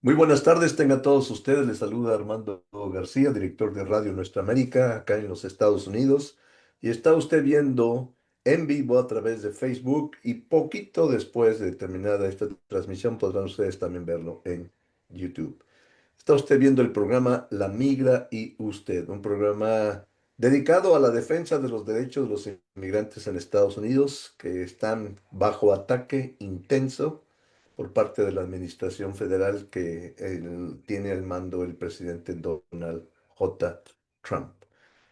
Muy buenas tardes, tengan todos ustedes. Les saluda Armando García, director de Radio Nuestra América, acá en los Estados Unidos. Y está usted viendo en vivo a través de Facebook y poquito después de terminada esta transmisión podrán ustedes también verlo en YouTube. Está usted viendo el programa La Migra y Usted, un programa dedicado a la defensa de los derechos de los inmigrantes en Estados Unidos que están bajo ataque intenso por parte de la administración federal que tiene al mando el presidente Donald J. Trump.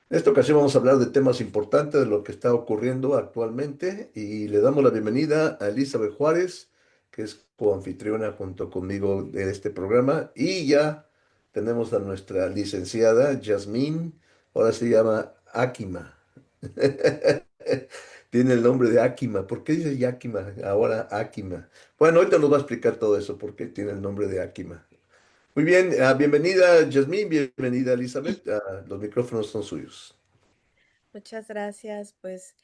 En esta ocasión vamos a hablar de temas importantes de lo que está ocurriendo actualmente y le damos la bienvenida a Elizabeth Juárez, que es coanfitriona junto conmigo de este programa, y ya tenemos a nuestra licenciada Yasmín, ahora se llama Akima. Tiene el nombre de Akima. ¿Por qué dice Yakima? Ahora Akima. Bueno, ahorita nos va a explicar todo eso, por qué tiene el nombre de Akima. Muy bien, bienvenida Yasmín, bienvenida Elizabeth. Los micrófonos son suyos. Muchas gracias. Pues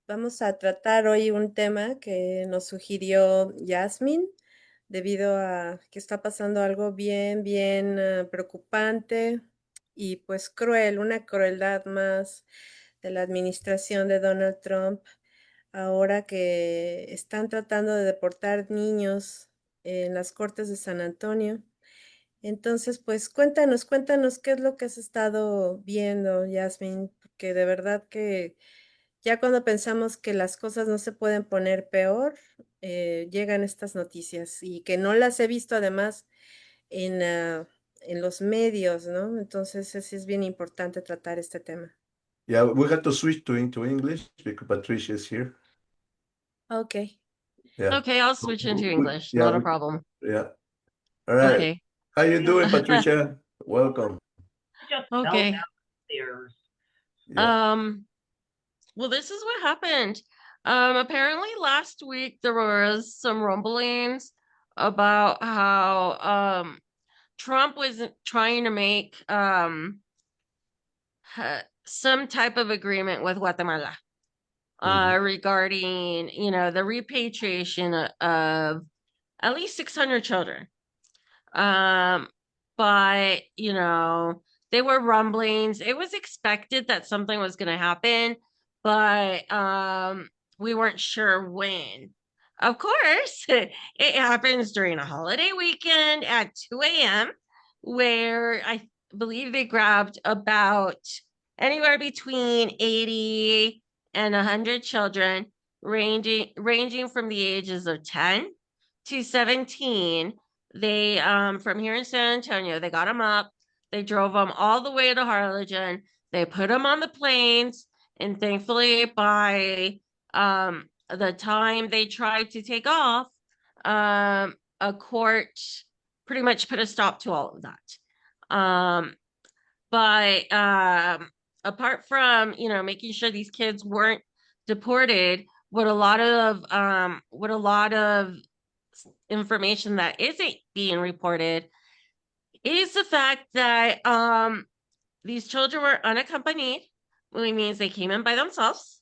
vamos a tratar hoy un tema que nos sugirió Yasmin, debido a que está pasando algo bien preocupante y pues cruel, una crueldad más de la administración de Donald Trump, ahora que están tratando de deportar niños en las cortes de San Antonio. Entonces, pues cuéntanos qué es lo que has estado viendo, Yasmin, porque de verdad que ya cuando pensamos que las cosas no se pueden poner peor, llegan estas noticias y que no las he visto además en los medios, ¿no? Entonces, sí es bien importante tratar este tema. Yeah, we have to switch to English because Patricia is here. Okay, Yeah. Okay, I'll switch into English. Yeah, Not a problem. yeah. All right. Okay. How you doing, Patricia? Welcome. Okay. Yeah. Um, well, this is what happened. Apparently last week there was some rumblings about how Trump was trying to make some type of agreement with Guatemala Mhm. regarding, the repatriation of at least 600 children. Um, but they were rumblings. It was expected that something was going to happen, but we weren't sure when. Of course, it happens during a holiday weekend at 2 a.m., where I believe they grabbed about anywhere between 80 and 100 children, ranging from the ages of 10 to 17. They from here in San Antonio, they got them up, they drove them all the way to Harlingen, they put them on the planes, and thankfully by the time they tried to take off, a court pretty much put a stop to all of that. But apart from making sure these kids weren't deported, what a lot of information that isn't being reported is the fact that these children were unaccompanied, which means they came in by themselves,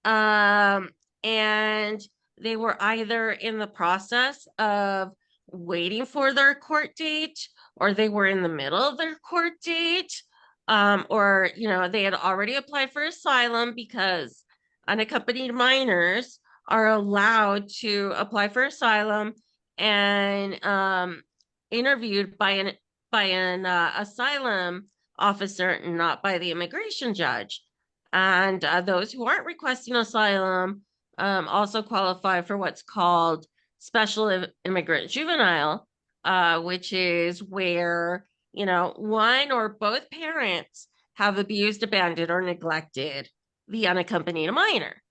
um, and they were either in the process of waiting for their court date, or they were in the middle of their court date, or they had already applied for asylum, because unaccompanied minors are allowed to apply for asylum and interviewed by an asylum officer, not by the immigration judge. And those who aren't requesting asylum also qualify for what's called special immigrant juvenile, which is where, one or both parents have abused, abandoned, or neglected the unaccompanied minor.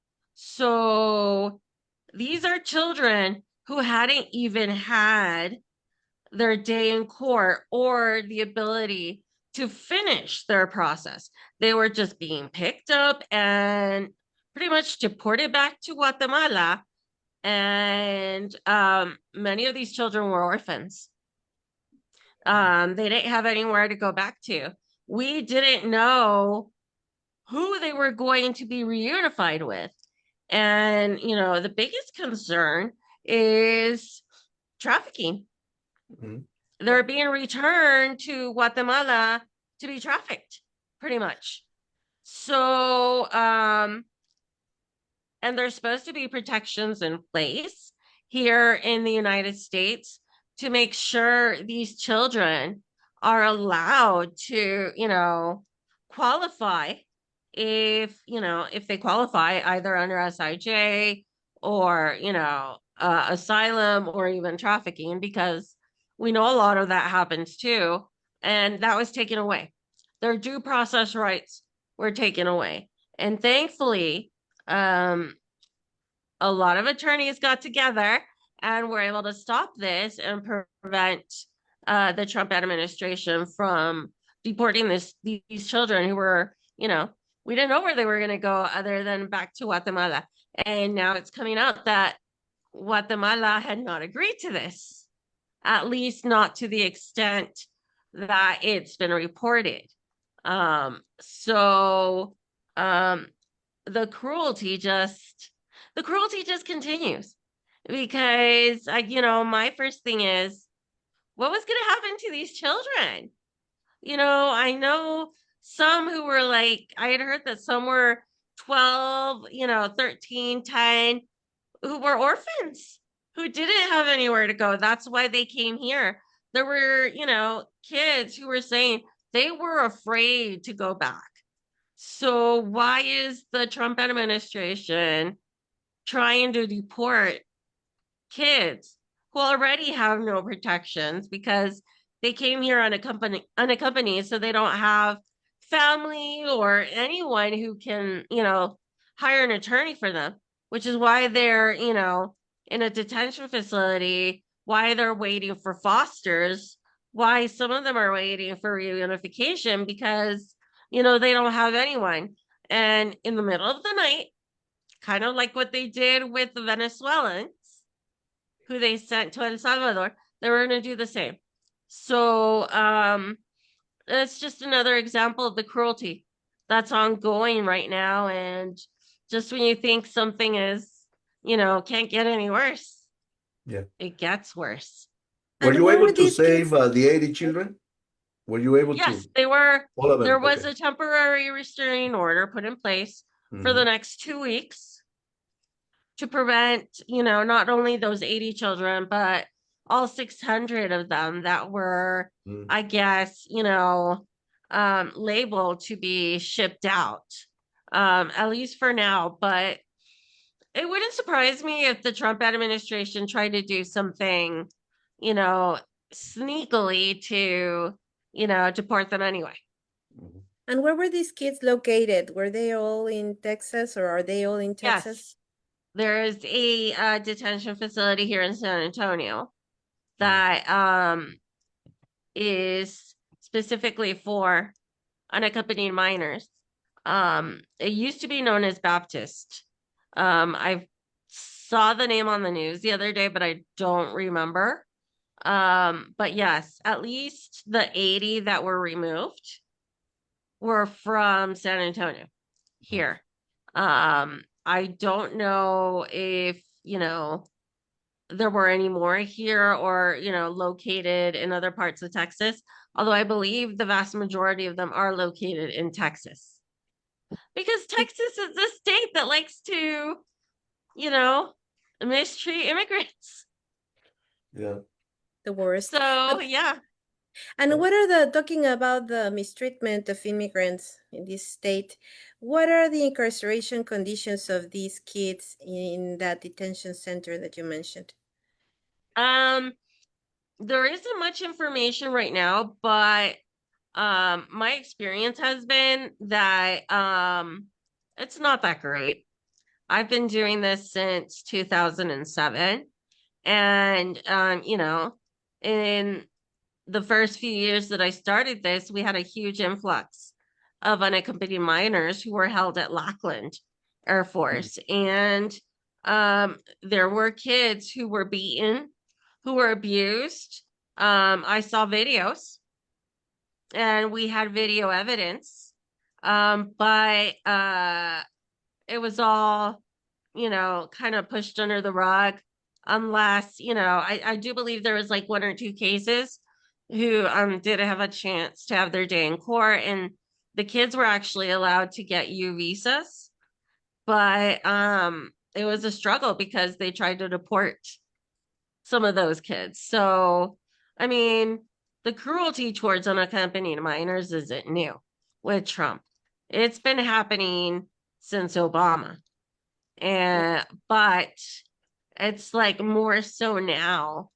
So these are children who hadn't even had their day in court or the ability to finish their process. They were just being picked up and pretty much deported back to Guatemala. And many of these children were orphans. They didn't have anywhere to go back to. We didn't know who they were going to be reunified with. And, the biggest concern is trafficking. Mhm. they're being returned to Guatemala to be trafficked, pretty much. So, and there's supposed to be protections in place here in the United States to make sure these children are allowed to, qualify if they qualify either under SIJ or, asylum or even trafficking, because we know a lot of that happens too. And that was taken away. Their due process rights were taken away. And thankfully, um, a lot of attorneys got together and were able to stop this and prevent the Trump administration from deporting these children who were, we didn't know where they were going to go other than back to Guatemala. And now it's coming out that Guatemala had not agreed to this, at least not to the extent that it's been reported. So the cruelty just continues, because my first thing is, what was going to happen to these children? I know some who were like, I had heard that some were 12, 13, 10, who were orphans, who didn't have anywhere to go. That's why they came here. There were, kids who were saying they were afraid to go back. So why is the Trump administration trying to deport kids who already have no protections because they came here unaccompanied, so they don't have family or anyone who can, hire an attorney for them, which is why they're, in a detention facility, why they're waiting for fosters, why some of them are waiting for reunification, because, they don't have anyone. And in the middle of the night, kind of like what they did with the Venezuelans who they sent to El Salvador, they were going to do the same. So it's just another example of the cruelty that's ongoing right now. And just when you think something is, can't get any worse, Yeah. it gets worse. Were And you where able were to these save kids? the 80 children? Were you able Yes, to? they were. All of them. There was Okay. a temporary restraining order put in place for the next 2 weeks to prevent, not only those 80 children, but all 600 of them that were, I guess, labeled to be shipped out, at least for now. But it wouldn't surprise me if the Trump administration tried to do something, sneakily to, deport them anyway. And where were these kids located? Were they all in Texas, or are they all in Texas? Yes. There is a detention facility here in San Antonio that is specifically for unaccompanied minors. It used to be known as Baptist. I saw the name on the news the other day, but I don't remember. But yes, at least the 80 that were removed were from San Antonio here. I don't know if, there were any more here or, located in other parts of Texas, although I believe the vast majority of them are located in Texas. Because Texas is the state that likes to, mistreat immigrants. Yeah. The worst. So, yeah. And what are talking about the mistreatment of immigrants in this state, what are the incarceration conditions of these kids in that detention center that you mentioned? There isn't much information right now, but my experience has been that it's not that great. I've been doing this since 2007, and in the first few years that I started this, we had a huge influx of unaccompanied minors who were held at Lackland Air Force. And there were kids who were beaten, who were abused. I saw videos and we had video evidence. But it was all, kind of pushed under the rug, unless, I do believe there was like 1 or 2 cases who did have a chance to have their day in court, and the kids were actually allowed to get U visas, but it was a struggle because they tried to deport some of those kids. So, I mean, the cruelty towards unaccompanied minors isn't new with Trump. It's been happening since Obama. And but it's like more so now.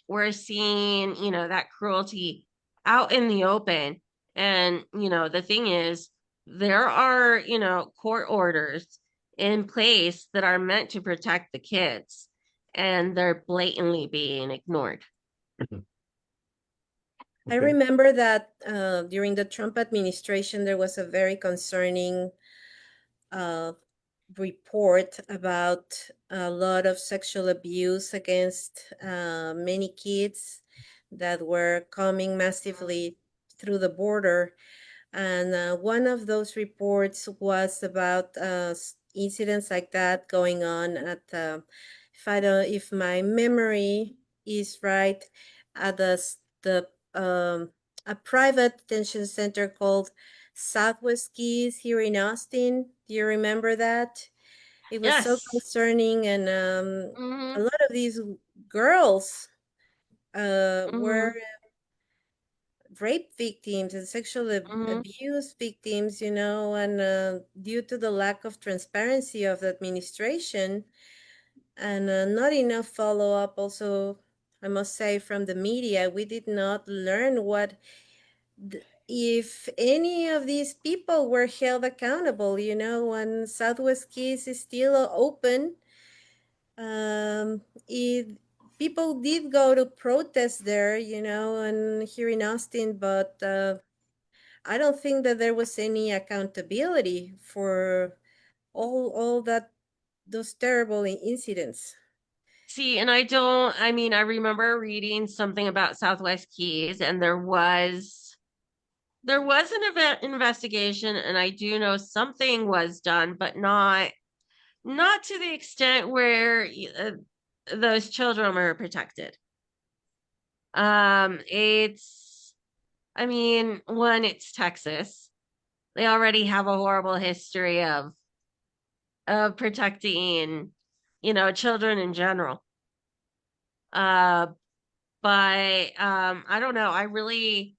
We're seeing, that cruelty out in the open. And, the thing is, there are, court orders in place that are meant to protect the kids, and they're blatantly being ignored. I Okay. remember that during the Trump administration, there was a very concerning uh, report about a lot of sexual abuse against many kids that were coming massively through the border. And one of those reports was about incidents like that going on at if my memory is right, at the a private detention center called Southwest Keys here in Austin. Do you remember that? It was so Yes. concerning, and a Mm-hmm. lot of these girls were Mm-hmm. rape victims and sexual Mm-hmm. abuse victims, and due to the lack of transparency of the administration and not enough follow up, also, I must say, from the media, we did not learn if any of these people were held accountable, and Southwest Keys is still open. It People did go to protest there, and here in Austin, but I don't think that there was any accountability for all that those terrible incidents. See, and I mean, I remember reading something about Southwest Keys, and there was an event investigation, and I do know something was done, but not to the extent where those children were protected. It's, I mean, one, it's Texas. They already have a horrible history of protecting, children in general. Uh, but I don't know. I really,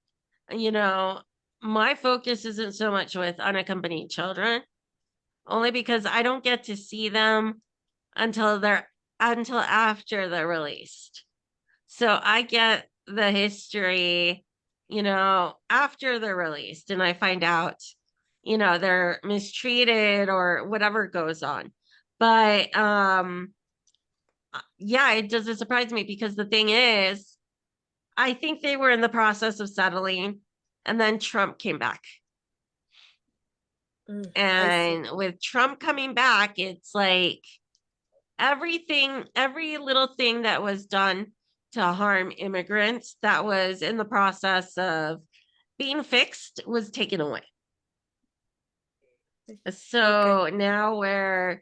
you know, my focus isn't so much with unaccompanied children, only because I don't get to see them until after they're released. So I get the history, after they're released, and I find out, they're mistreated or whatever goes on. But yeah, it doesn't surprise me because the thing is, I think they were in the process of settling, and then Trump came back. I see. And with Trump coming back, it's like every little thing that was done to harm immigrants that was in the process of being fixed was taken away. Okay. So now we're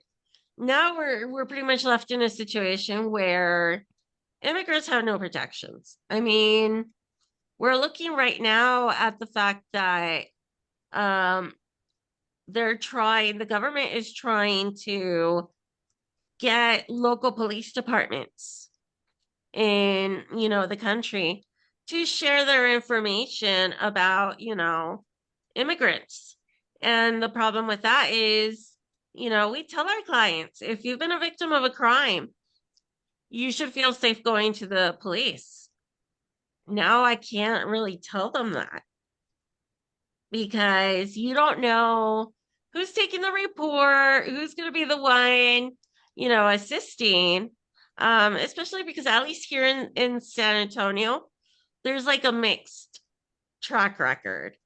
pretty much left in a situation where immigrants have no protections. I mean, we're looking right now at the fact that um the government is trying to get local police departments in, the country to share their information about, immigrants. And the problem with that is, we tell our clients, if you've been a victim of a crime, you should feel safe going to the police. Now I can't really tell them that because you don't know who's taking the report, who's going to be the one, assisting. Especially because at least here in San Antonio, there's like a mixed track record.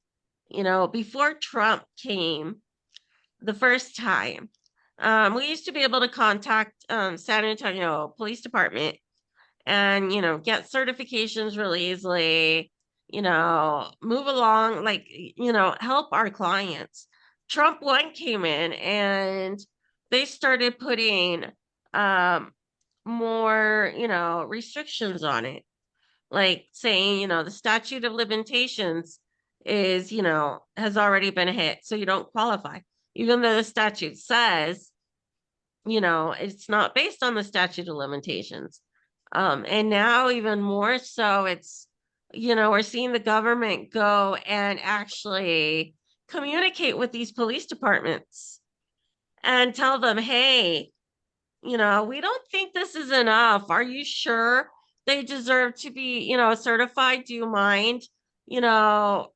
Before Trump came the first time, we used to be able to contact San Antonio Police Department and, get certifications really easily, move along, like, help our clients. Trump one came in and they started putting more, restrictions on it. like saying, the statute of limitations is, has already been hit, so you don't qualify, even though the statute says, it's not based on the statute of limitations. And now even more so, it's, we're seeing the government go and actually communicate with these police departments and tell them, hey, we don't think this is enough. Are you sure they deserve to be, certified? Do you mind, you know,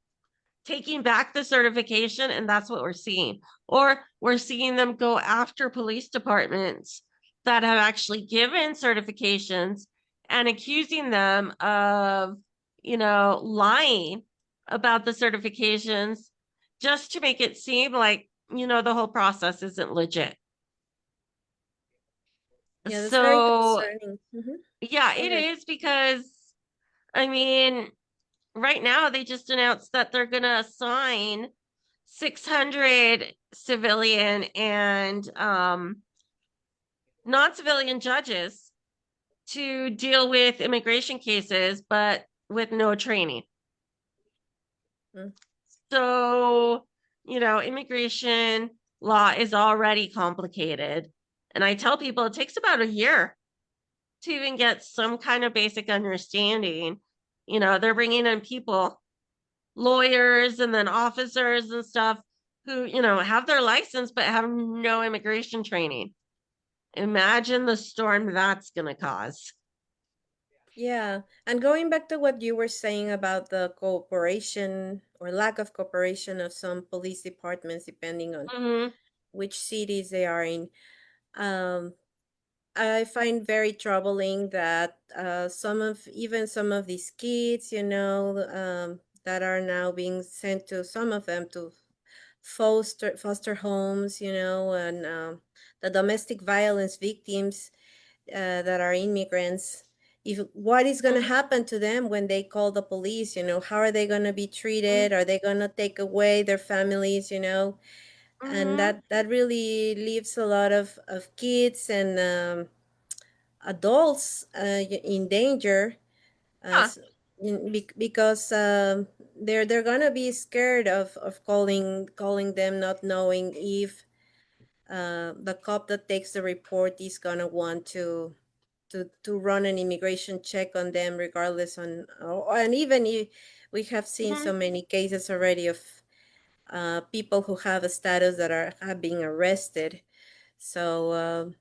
taking back the certification? And that's what we're seeing. Or we're seeing them go after police departments that have actually given certifications and accusing them of, lying about the certifications just to make it seem like, the whole process isn't legit. Yeah, that's very So, concerning. yeah, Go it ahead. is because, I mean, right now they just announced that they're going to assign 600 civilian and non-civilian judges to deal with immigration cases, but with no training. Mm. So, immigration law is already complicated. And I tell people it takes about a year to even get some kind of basic understanding. They're bringing in people, lawyers, and then officers and stuff who, have their license but have no immigration training. Imagine the storm that's going to cause. Yeah, and going back to what you were saying about the cooperation or lack of cooperation of some police departments, depending on Mm-hmm. which cities they are in, um, I find very troubling that even some of these kids, that are now being sent to some of them to foster homes, and the domestic violence victims that are immigrants. If what is going to Mm-hmm. happen to them when they call the police? How are they going to be treated? Are they going to take away their families? And Mm-hmm. that really leaves a lot of kids and adults in danger, Yeah. as because they're gonna be scared of calling them, not knowing if the cop that takes the report is gonna want to run an immigration check on them, regardless on and even if we have seen Mm-hmm. so many cases already of people who have a status that have been arrested. So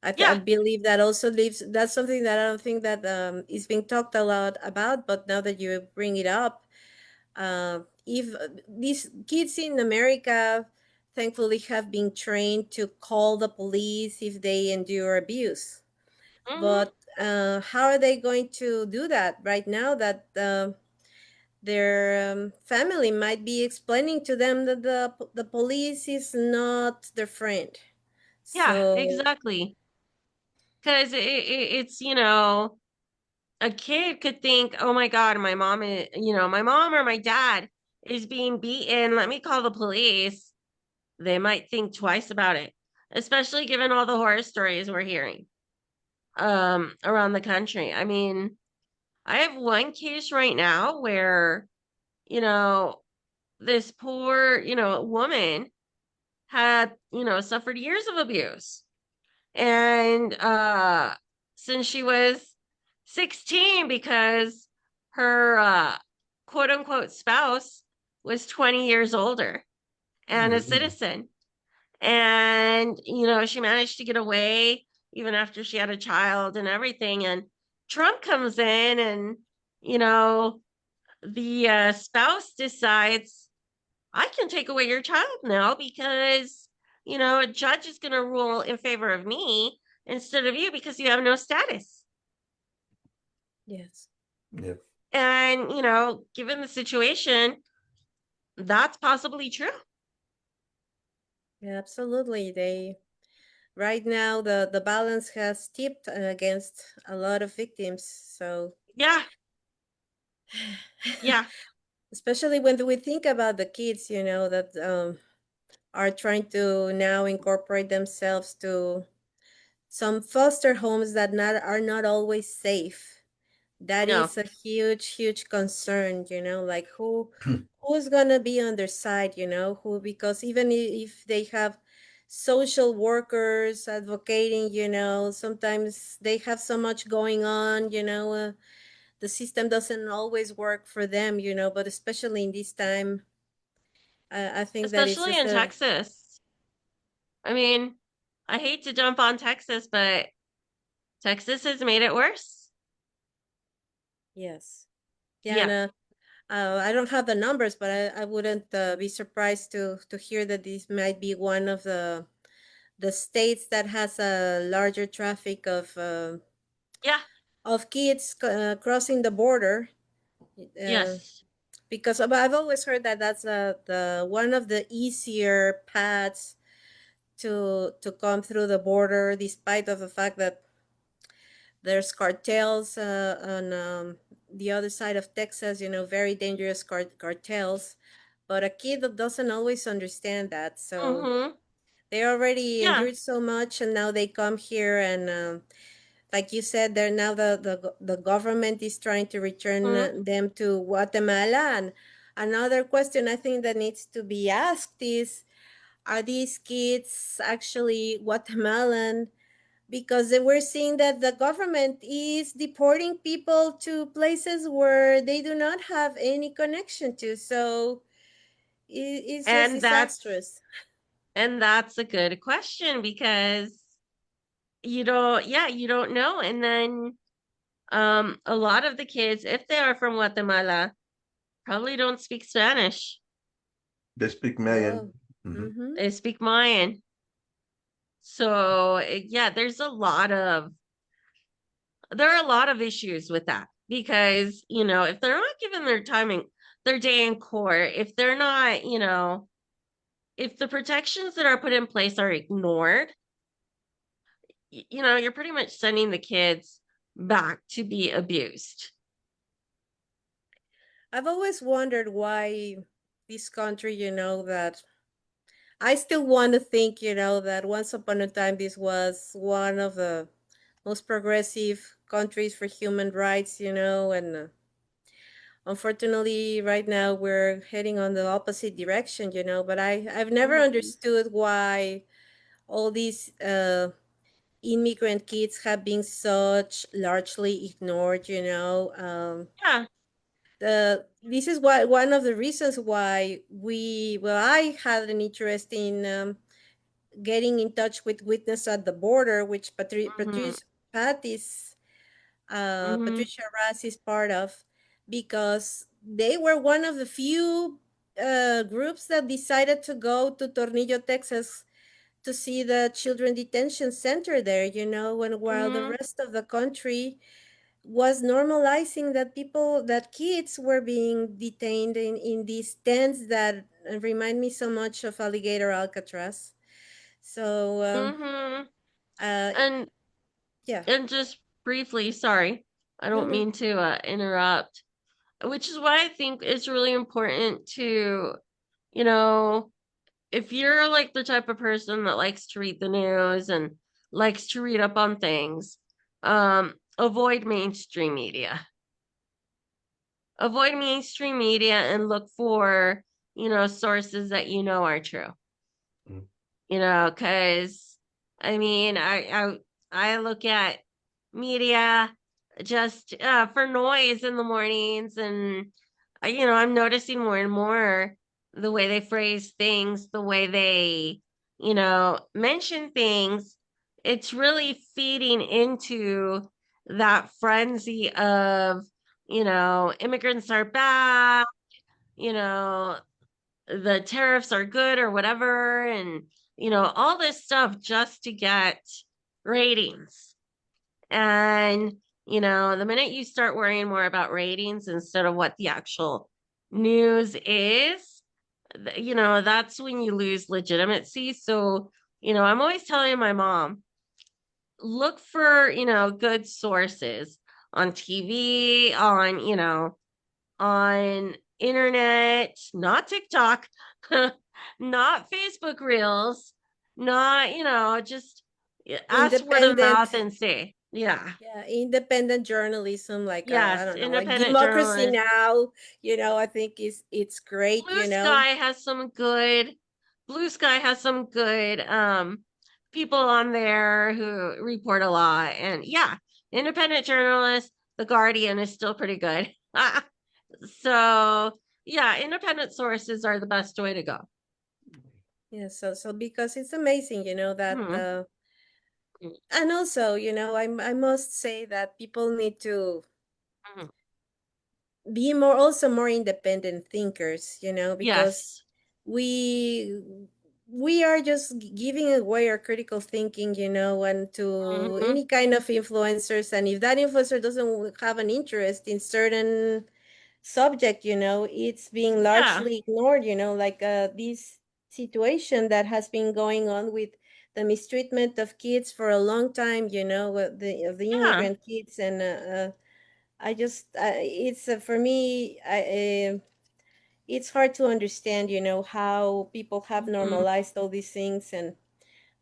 I Yeah. believe that also leaves, that's something that I don't think that is being talked a lot about, but now that you bring it up, if these kids in America thankfully have been trained to call the police if they endure abuse. Mm-hmm. But how are they going to do that right now that their family might be explaining to them that the police is not their friend? Yeah, So exactly. Because it's, a kid could think, oh my God, my mom or my dad is being beaten. Let me call the police. They might think twice about it, especially given all the horror stories we're hearing around the country. I mean, I have one case right now where, you know, this poor, woman had, suffered years of abuse. And since she was 16, because her quote unquote spouse was 20 years older and a Really? citizen. And, she managed to get away even after she had a child and everything. And Trump comes in and, you know, the spouse decides, I can take away your child now because, a judge is going to rule in favor of me instead of you because you have no status. yes. Yeah. And, given the situation, that's possibly true. Yeah, absolutely. They right now the balance has tipped against a lot of victims. So Yeah. Yeah. especially when we think about the kids, that are trying to now incorporate themselves to some foster homes that not are not always safe. that No, is a huge concern, like who's gonna be on their side, who, because even if they have social workers advocating, sometimes they have so much going on, the system doesn't always work for them, but especially in this time, I think that it's especially just in a, Texas. I mean, I hate to jump on Texas, but Texas has made it worse. yes. Yeah, and Yeah, I don't have the numbers, but I wouldn't be surprised to hear that this might be one of the states that has a larger traffic yeah, of kids crossing the border. Uh, yes. because I've always heard that that's the one of the easier paths to come through the border, despite of the fact that there's cartels on the other side of Texas, very dangerous cartels. But a kid that doesn't always understand that. So Mm-hmm. they already Yeah. endured so much, and now they come here, and like you said, they're now the government is trying to return Mm-hmm. them to Guatemala. And another question I think that needs to be asked is, are these kids actually Guatemalan? Because they were seeing that the government is deporting people to places where they do not have any connection to. So it's just And disastrous. that's a good question because you don't know. And then a lot of the kids, if they are from Guatemala, probably don't speak Spanish. They speak Mayan. Oh. Mhm. Mm-hmm. They speak Mayan. So yeah, there are a lot of issues with that because, if they're not given their day in court, if they're not, if the protections that are put in place are ignored, you're pretty much sending the kids back to be abused. I've always wondered why this country, that I still want to think, that once upon a time this was one of the most progressive countries for human rights, and unfortunately right now we're heading on the opposite direction, but I've never Mhm. understood why all these immigrant kids have been such largely ignored, Yeah. this is why one of the reasons why I had an interest in getting in touch with Witness at the Border, which Hmm. Hmm. Patricia Raz is part of, because they were one of the few groups that decided to go to Tornillo, Texas, to see the children detention center there, and while the Hmm. rest of the country was normalizing that kids were being detained in these tents that remind me so much of Alligator Alcatraz. So, Hmm. uh, And yeah. just briefly, sorry, I No, don't no. mean to interrupt, which is why I think it's really important to, you know, if you're like the type of person that likes to read the news and likes to read up on things, avoid mainstream media. Avoid mainstream media and look for, sources that are true. Mhm. Because I mean, I look at media just for noise in the mornings, and I'm noticing more and more the way they phrase things, the way they, mention things. It's really feeding into that frenzy of, immigrants are bad, you know, the tariffs are good or whatever, and all this stuff just to get ratings. And the minute you start worrying more about ratings instead of what the actual news is, that's when you lose legitimacy. So I'm always telling my mom, look for good sources on TV, on internet, not TikTok, not Facebook Reels, not, just ask word of Independent mouth and see. Yeah. Yeah, independent journalism, like I Yes, don't know, like independent Democracy journalists. Now, I think it's great, Blue Sky has some good Blue Sky has some good people on there who report a lot. And yeah, independent journalists, The Guardian is still pretty good. So yeah, independent sources are the best way to go. Yeah, so because it's amazing, that Hmm. and also, I must say that people need to Mhm. be more independent thinkers, because Yes. we we are just giving away our critical thinking, and to Hmm. any kind of influencers, and if that influencer doesn't have an interest in certain subject, it's being Yeah. largely ignored, like this situation that has been going on with the mistreatment of kids for a long time, of the Yeah. immigrant kids. And I just it's for me, it's hard to understand, how people have Mhm. normalized all these things. And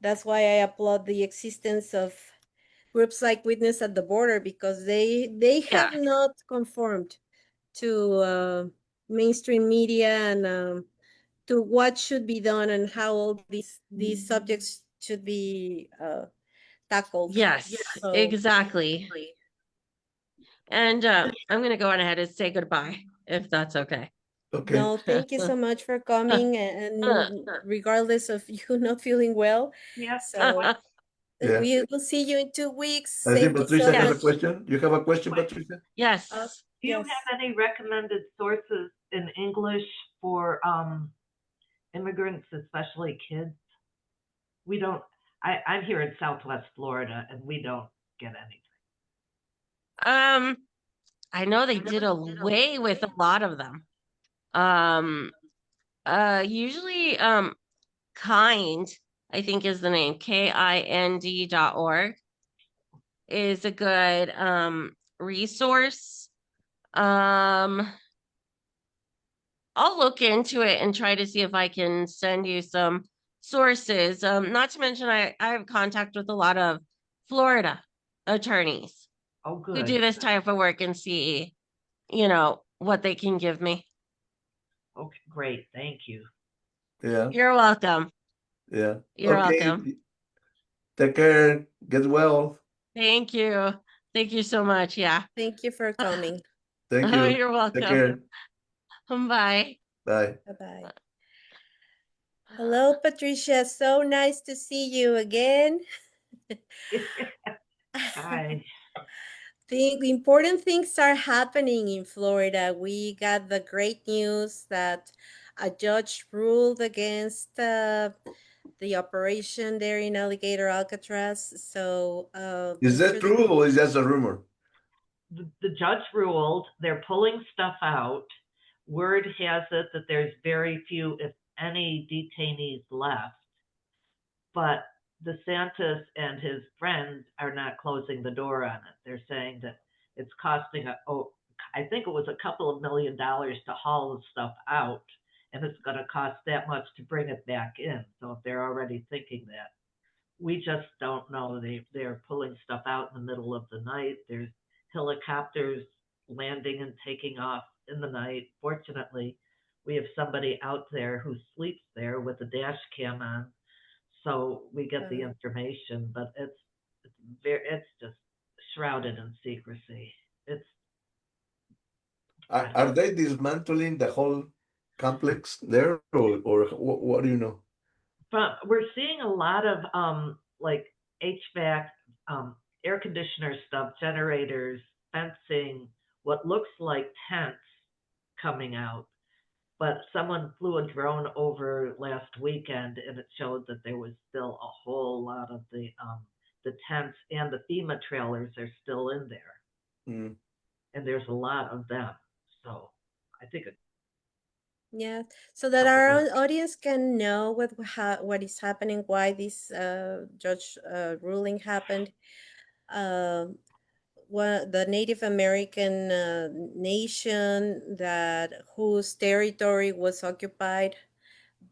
that's why I applaud the existence of groups like Witness at the Border, because they Yeah. have not conformed to mainstream media, and to what should be done, and how all these subjects should be tackled. Yes, So exactly. And I'm going to go on ahead and say goodbye, if that's okay. Okay. no, thank you so much for coming, and regardless of you not feeling well. Yes, So Yeah. we will see you in 2 weeks. I think Thank you so Patricia has a much. Yes, question. You have a question, Patricia? yes. do you Yes. have any recommended sources in English for immigrants, especially kids? We don't, I'm here in Southwest Florida and we don't get anything. Um, I know they did away with a lot of them. Um, usually, Kind, I think is the name, KIND.org is a good resource. Um, I'll look into it and try to see if I can send you some sources. Not to mention, I have contact with a lot of Florida attorneys Oh, who do good. this type of work and see, what they can give me. Okay, great. Thank you. Yeah. You're welcome. Yeah. You're welcome. Okay. Take care. Get well. Thank you. Thank you so much. Yeah. Thank you for coming. Thank Oh, you. you're Take welcome. care. Bye. Bye. Bye bye. Hello, Patricia. So nice to see you again. Hi. The important things are happening in Florida. We got the great news that a judge ruled against the operation there in Alligator Alcatraz. So Is I'm that sure that true or is that a rumor? The judge ruled they're pulling stuff out. Word has it that there's very few, if any, detainees left. But DeSantis and his friends are not closing the door on it. They're saying that it's costing I think it was a couple of $1 million to haul the stuff out, and it's going to cost that much to bring it back in. So if they're already thinking that, we just don't know. They're pulling stuff out in the middle of the night. There's helicopters landing and taking off in the night. Fortunately, we have somebody out there who sleeps there with a dash cam on, so we get the information. But it's just shrouded in secrecy. It's Are they dismantling the whole complex there or what do you know? But we're seeing a lot of like HVAC, air conditioner stuff, generators, fencing, what looks like tents coming out. But someone flew a drone over last weekend, and it showed that there was still a whole lot of the tents and the FEMA trailers are still in there, Mm. and there's a lot of them. So I think it's yeah, so that couple our weeks. audience can know what is happening, why this judge ruling happened. Um, the Native American nation that whose territory was occupied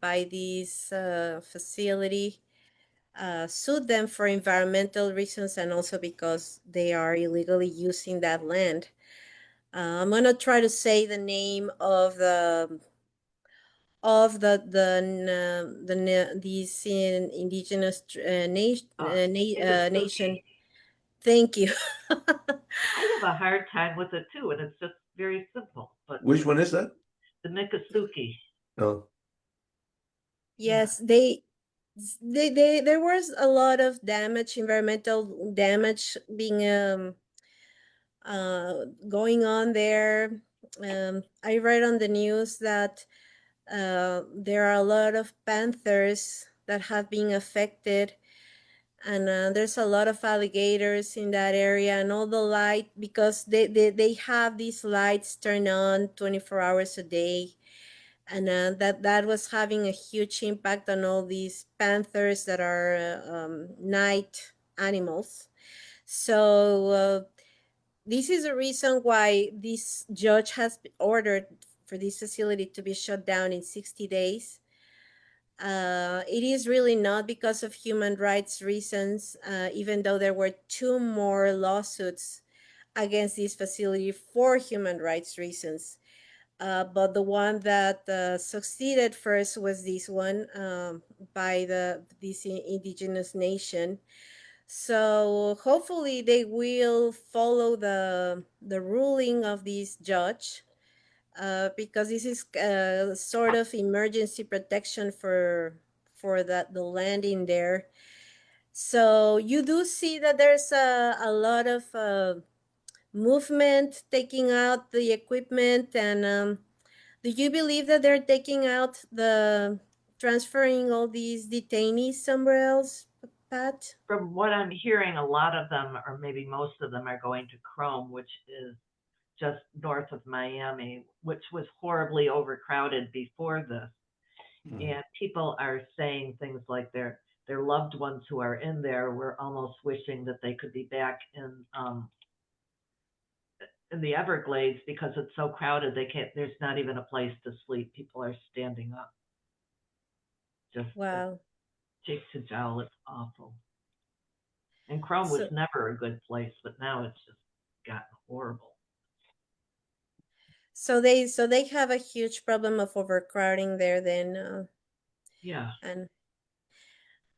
by this facility sued them for environmental reasons and also because they are illegally using that land. I'm gonna try to say the name of these indigenous nation. Thank you. I have a hard time with it too, and it's just very simple. But Which one is that? the Miccosukee. No. Yes, there was a lot of damage, environmental damage being going on there. I read on the news that there are a lot of panthers that have been affected, and there's a lot of alligators in that area, and all the light, because they have these lights turned on 24 hours a day, and that was having a huge impact on all these panthers that are night animals. So this is a reason why this judge has ordered for this facility to be shut down in 60 days. It is really not because of human rights reasons, even though there were 2 more lawsuits against this facility for human rights reasons. But the one that succeeded first was this one, by this indigenous nation. So hopefully they will follow the ruling of this judge, because this is sort of emergency protection for the land in there. So you do see that there's a lot of movement taking out the equipment, and do you believe that they're taking out transferring all these detainees somewhere else, Pat? From what I'm hearing, a lot of them, or maybe most of them, are going to Chrome, which is just north of Miami, which was horribly overcrowded before this. And people are saying things like their loved ones who are in there were almost wishing that they could be back in the Everglades because it's so crowded they can't. There's not even a place to sleep. People are standing up. Just Wow. cheek to jowl. It's awful. And Chrome was never a good place, but now it's just gotten horrible. So they have a huge problem of overcrowding there then. Yeah. And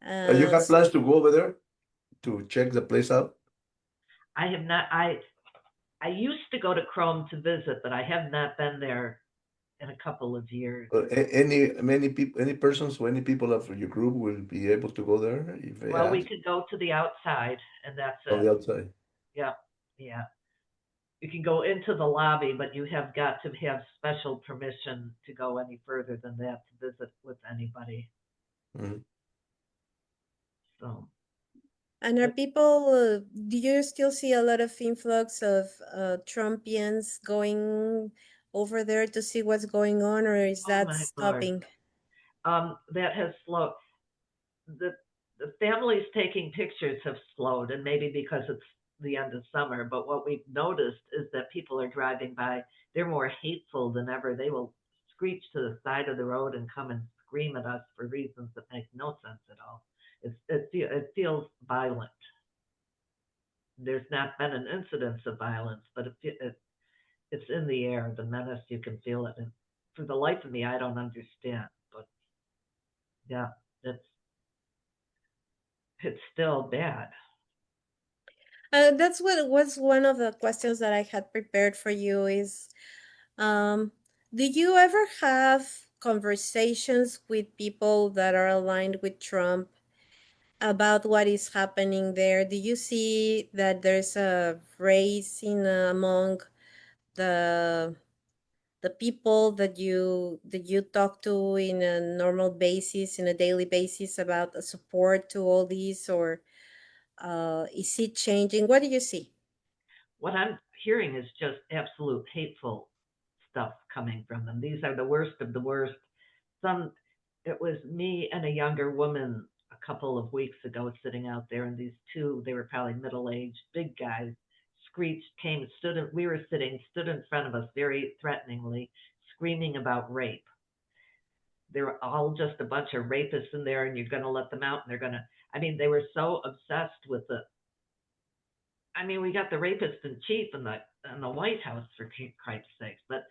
You have plans to go over there to check the place out? I have not. I used to go to Chrome to visit, but I have not been there in a couple of years. Any persons or any people of your group will be able to go there if they Well, we ask? could go to the outside, and that's On it. the outside. Yeah, yeah. You can go into the lobby, but you have got to have special permission to go any further than that to visit with anybody. Mhm. So, And are people, do you still see a lot of influx of Trumpians going over there to see what's going on, or is oh that my Lord, stopping? that has slowed. The families taking pictures have slowed, and maybe because it's the end of summer. But what we've noticed is that people are driving by. They're more hateful than ever. They will screech to the side of the road and come and scream at us for reasons that make no sense at all. It feels violent. There's not been an incidence of violence, but it's in the air. The menace, you can feel it. And for the life of me, I don't understand. But yeah, it's still bad. That's what was one of the questions that I had prepared for you is, um, do you ever have conversations with people that are aligned with Trump about what is happening there? Do you see that there's a race in among the people that you talk to in a normal basis, in a daily basis, about the support to all these, or is it changing? What do you see? What I'm hearing is just absolute hateful stuff coming from them. These are the worst of the worst. It was me and a younger woman a couple of weeks ago sitting out there, and these two, they were probably middle-aged, big guys, screeched, we were sitting, stood in front of us very threateningly, screaming about rape. They were all just a bunch of rapists in there, and you're going to let them out, and I mean, they were so obsessed with the. I mean, we got the rapist in chief in the White House for Christ's sakes, but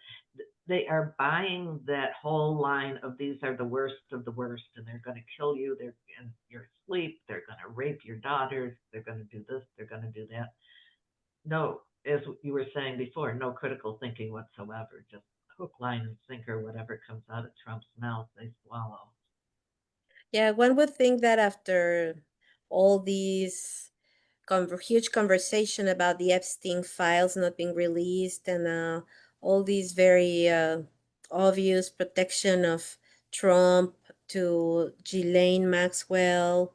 they are buying that whole line of these are the worst of the worst, and they're going to kill you. They're in your sleep. They're going to rape your daughters. They're going to do this. They're going to do that. No, as you were saying before, no critical thinking whatsoever. Just hook, line, and sinker. Whatever comes out of Trump's mouth, they swallow. Yeah, one would think that after all these huge conversation about the Epstein files not being released and all these very obvious protection of Trump to Ghislaine Maxwell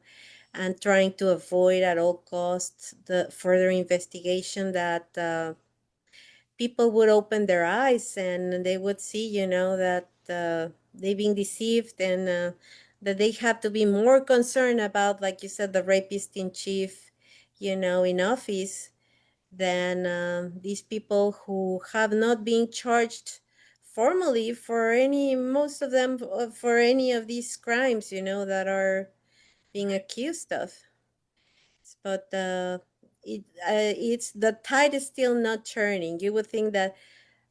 and trying to avoid at all costs the further investigation, that people would open their eyes and they would see, that they've been deceived, and that they have to be more concerned about, like you said, the rapist in chief, in office, than these people who have not been charged formally for most of them, for any of these crimes, that are being accused of. But it's the tide is still not turning. You would think that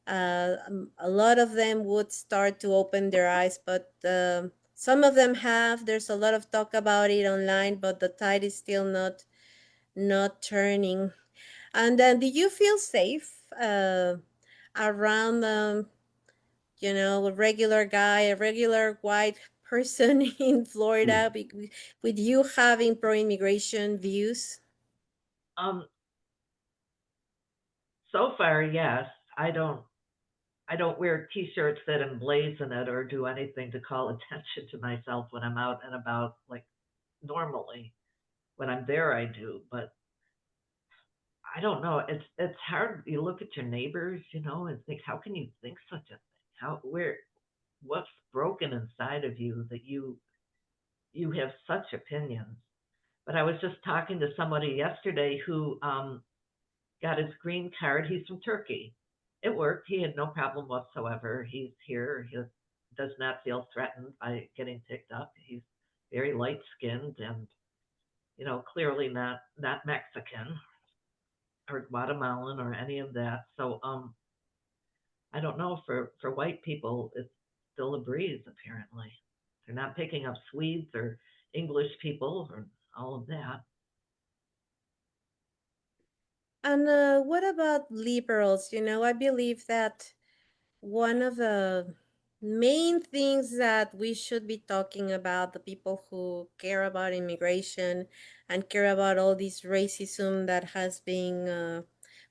a lot of them would start to open their eyes, but some of them have. There's a lot of talk about it online, but the tide is still not turning. And then, do you feel safe around, a regular guy, a regular white person in Florida, with you having pro-immigration views? Um, so far, yes. I don't wear T-shirts that emblazon it or do anything to call attention to myself when I'm out and about. Like normally, when I'm there, I do. But I don't know. It's hard. You look at your neighbors, and think, how can you think such a thing? What's broken inside of you that you have such opinions? But I was just talking to somebody yesterday who got his green card. He's from Turkey. It worked. He had no problem whatsoever. He's here. He does not feel threatened by getting picked up. He's very light skinned and, clearly not Mexican or Guatemalan or any of that. So I don't know, for white people it's still a breeze apparently. They're not picking up Swedes or English people or all of that. And what about liberals? I believe that one of the main things that we should be talking about, the people who care about immigration and care about all this racism that has been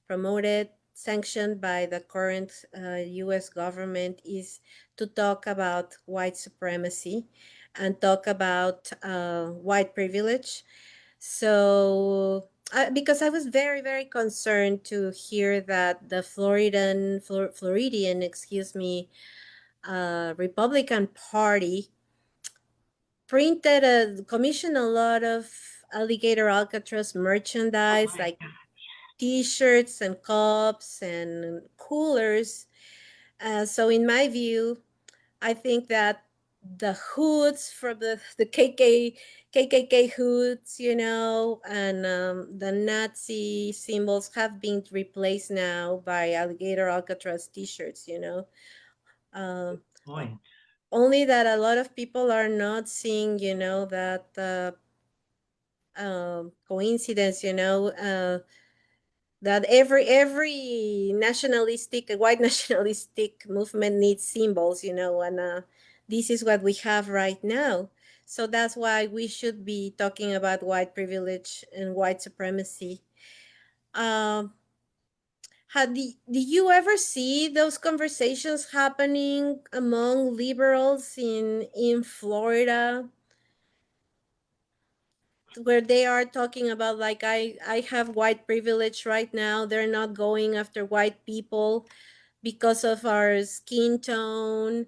promoted, sanctioned by the current US government, is to talk about white supremacy and talk about white privilege. So, because I was very, very concerned to hear that the Floridian, excuse me, Republican Party commissioned a lot of alligator Alcatraz Oh merchandise, my like God. T-shirts and cups and coolers. So, in my view, I think that the hoods from the KKK hoods, and the Nazi symbols have been replaced now by alligator Alcatraz T-shirts. Uh, Point. Only that a lot of people are not seeing, that coincidence. That every nationalistic white nationalistic movement needs symbols, and this is what we have right now. So that's why we should be talking about white privilege and white supremacy. um do you ever see those conversations happening among liberals in Florida, where they are talking about, like, I have white privilege right now, they're not going after white people because of our skin tone?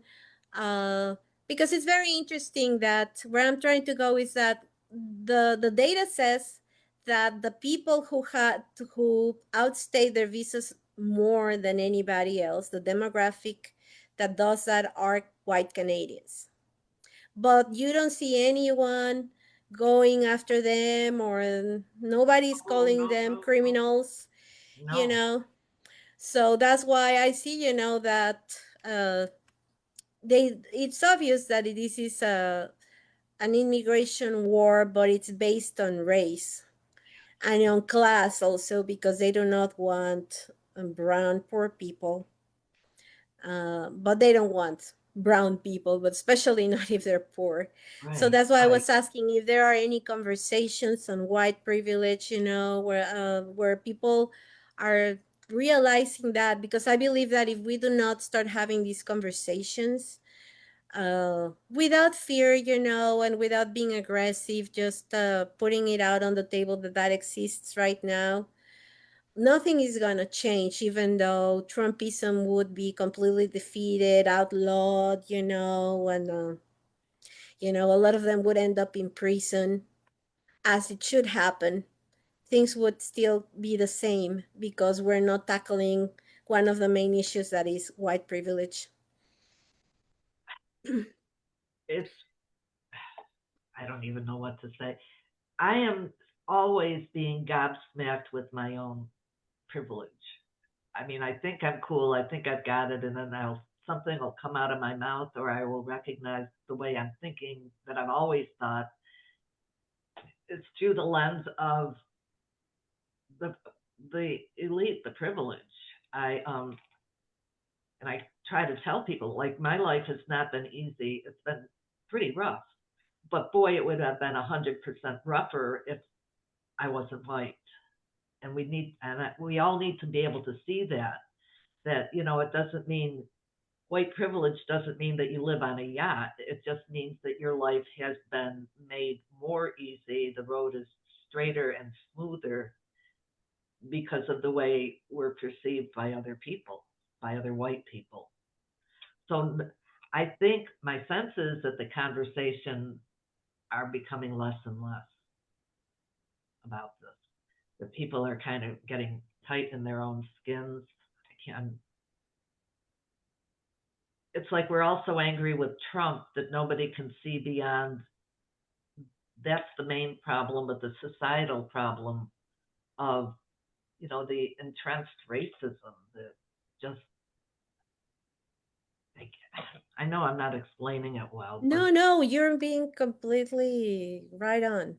uh, because it's very interesting that where I'm trying to go is that the data says that the people who outstay their visas more than anybody else, the demographic that does that, are white Canadians. But you don't see anyone going after them, or nobody's Oh, calling no, them no, criminals, you no. know. So that's why I see, that it's obvious that this is an immigration war, but it's based on race and on class also, because they do not want brown poor people, but they don't want brown people, but especially not if they're poor. So Right, that's why I right. was asking if there are any conversations on white privilege, where people are realizing that, because I believe that if we do not start having these conversations, without fear, and without being aggressive, just putting it out on the table that exists right now, nothing is going to change, even though Trumpism would be completely defeated, outlawed, and, a lot of them would end up in prison, as it should happen. Things would still be the same because we're not tackling one of the main issues, that is white privilege. It's, I don't even know what to say. I am always being gobsmacked with my own privilege. I mean, I think I'm cool. I think I've got it, and then something will come out of my mouth, or I will recognize the way I'm thinking that I've always thought. It's through the lens of the the elite, the privilege. I and I try to tell people, like, my life has not been easy. It's been pretty rough, but boy, it would have been 100% rougher if I wasn't white. And we all need to be able to see that it doesn't mean white privilege doesn't mean that you live on a yacht. It just means that your life has been made more easy. The road is straighter and smoother because of the way we're perceived by other people, by other white people. So I think my sense is that the conversations are becoming less and less about this. That people are kind of getting tight in their own skins. I can't. It's like we're also angry with Trump that nobody can see beyond. That's the main problem, but the societal problem of the entrenched racism that just. I know I'm not explaining it well, but No, you're being completely right on.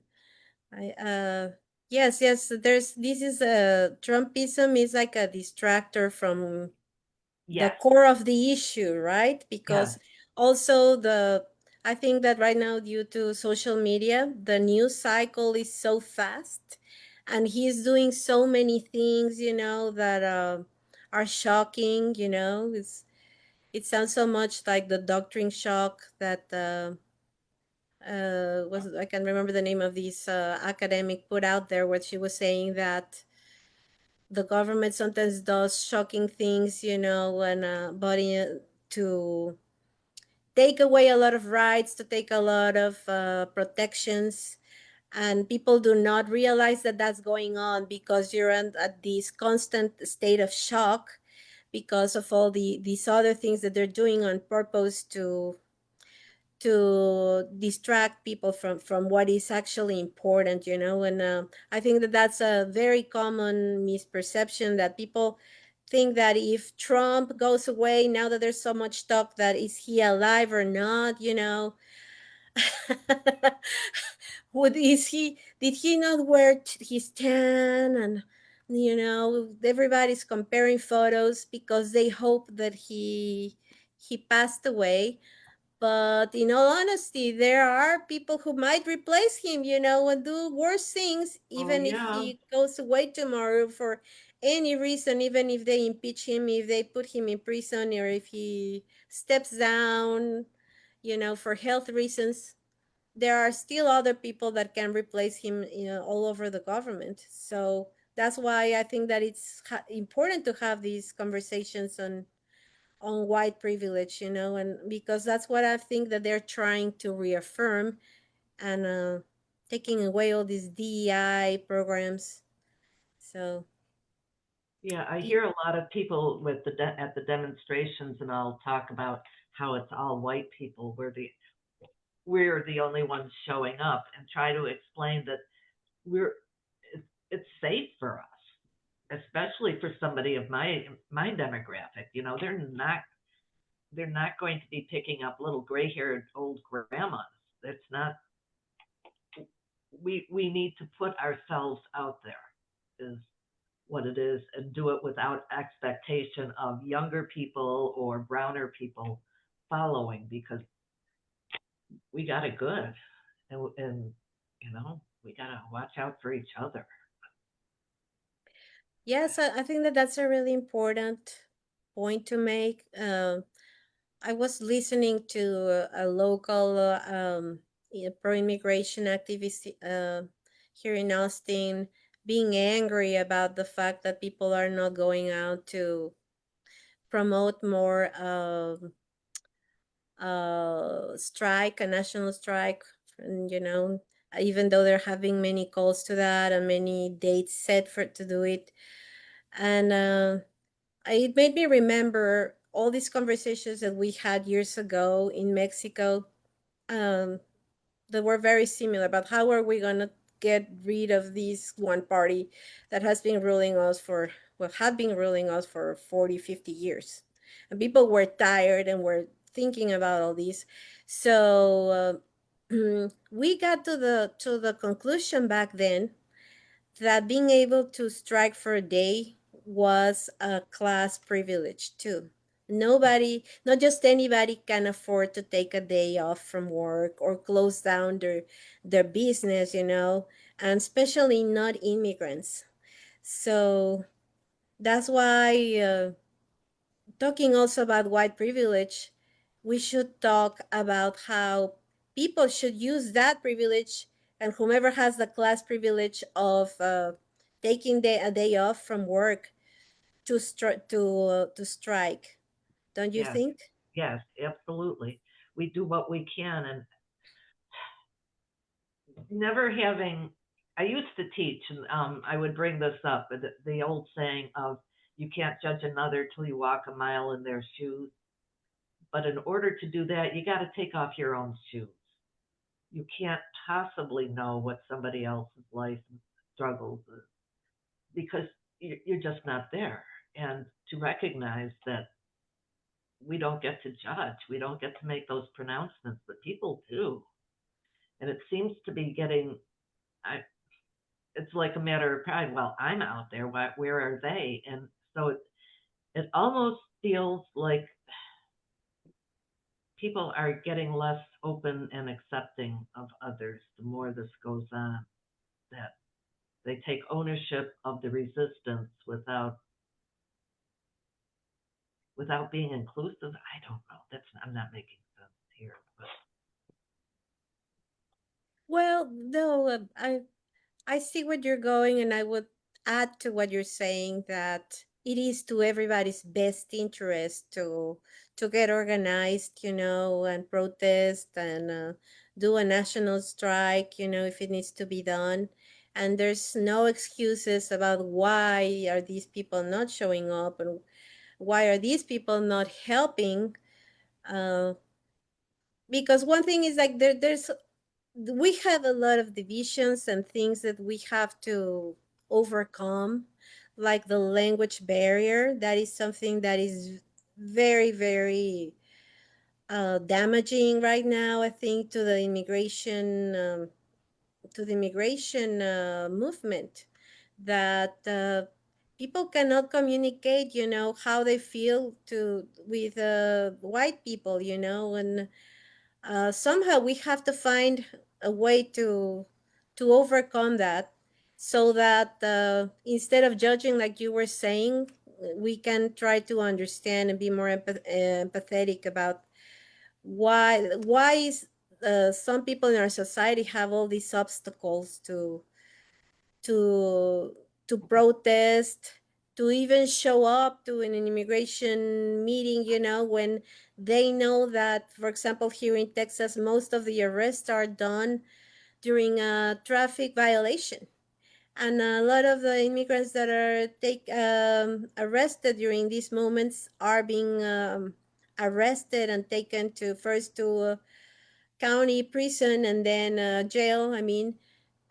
I Yes, this is a Trumpism is like a distractor from the yes, core of the issue, right? yes, Because also I think that right now, due to social media, the news cycle is so fast, and he's doing so many things, that are shocking. It sounds so much like the doctrine shock that was I can remember the name of this academic put out there, where she was saying that the government sometimes does shocking things, and to take away a lot of rights, to take a lot of protections, and people do not realize that that's going on, because you're at this constant state of shock because of all these other things that they're doing on purpose to distract people from what is actually important, and I think that that's a very common misperception, that people think that if Trump goes away, now that there's so much talk, that is he alive or not, would is he did he not wear his tan, and everybody's comparing photos because they hope that he passed away. But in all honesty, there are people who might replace him, and do worse things, oh even if yeah, he goes away tomorrow for any reason, even if they impeach him, if they put him in prison, or if he steps down, for health reasons. There are still other people that can replace him, all over the government. So that's why I think that it's important to have these conversations on white privilege, and because that's what I think that they're trying to reaffirm, and taking away all these DEI programs. So, yeah. I the, hear a lot of people at the demonstrations, and I'll talk about how it's all white people. we're the only ones showing up, and try to explain that we're it's safe for us, especially for somebody of my demographic. You know, they're not going to be picking up little gray-haired old grandmas. It's not. We need to put ourselves out there, is what it is, and do it without expectation of younger people or browner people following, because we got it good, and you know, we got to watch out for each other. Yes, I think that that's a really important point to make. I was listening to a local pro-immigration activist here in Austin being angry about the fact that people are not going out to promote more strike, a national strike, and even though they're having many calls to that and many dates set for to do it. And it made me remember all these conversations that we had years ago in Mexico, um, that were very similar about how are we going to get rid of this one party that has been ruling us for, well, had been ruling us for 40, 50 years. And people were tired and were thinking about all this. So we got to the conclusion back then that being able to strike for a day was a class privilege too. Nobody, not just anybody, can afford to take a day off from work or close down their business, and especially not immigrants. So that's why, talking also about white privilege, we should talk about how people should use that privilege, and whomever has the class privilege of taking a day off from work to strike. Don't you Yes, think? yes, absolutely. We do what we can, and never having. I used to teach, and I would bring this up, the old saying of "you can't judge another till you walk a mile in their shoes." But in order to do that, you got to take off your own shoes. You can't possibly know what somebody else's life and struggles is, because you're just not there. And to recognize that we don't get to judge, we don't get to make those pronouncements, but people do. And it seems to be getting, I, it's like a matter of pride. Well, I'm out there. Where are they? And so it almost feels like people are getting less open and accepting of others the more this goes on. That they take ownership of the resistance without being inclusive. I don't know. I'm not making sense here. But Well, no, I see what you're going, and I would add to what you're saying that it is to everybody's best interest to get organized, and protest and do a national strike, if it needs to be done. And there's no excuses about why are these people not showing up and why are these people not helping. Uh, because one thing is like we have a lot of divisions and things that we have to overcome, like the language barrier. That is something that is very, very damaging right now, I think, to the immigration movement. That people cannot communicate, how they feel with white people, and somehow we have to find a way to overcome that, so that instead of judging, like you were saying, we can try to understand and be more empathetic about why is some people in our society have all these obstacles to to protest, to even show up to an immigration meeting, when they know that, for example, here in Texas, most of the arrests are done during a traffic violation. And a lot of the immigrants that are arrested during these moments are being arrested and taken to county prison and then jail, I mean,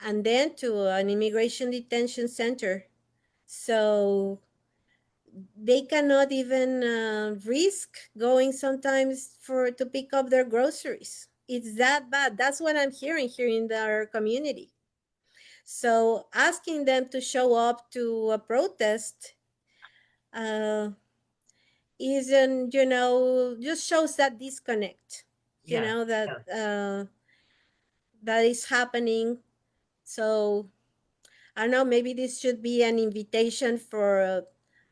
and then to an immigration detention center. So they cannot even risk going sometimes for to pick up their groceries. It's that bad. That's what I'm hearing here in our community. So asking them to show up to a protest uh, isn't, just shows that disconnect, Yes, that yes. that is happening. So I don't know, maybe this should be an invitation for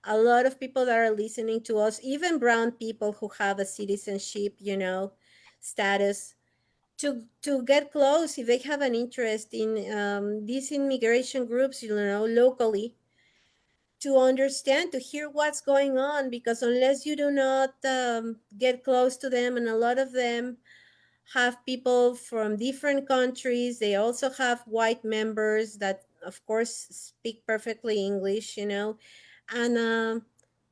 a lot of people that are listening to us, even brown people who have a citizenship, status, to get close if they have an interest in these immigration groups, locally, to understand, to hear what's going on, because unless you do not get close to them, and a lot of them have people from different countries. They also have white members that, of course, speak perfectly English, and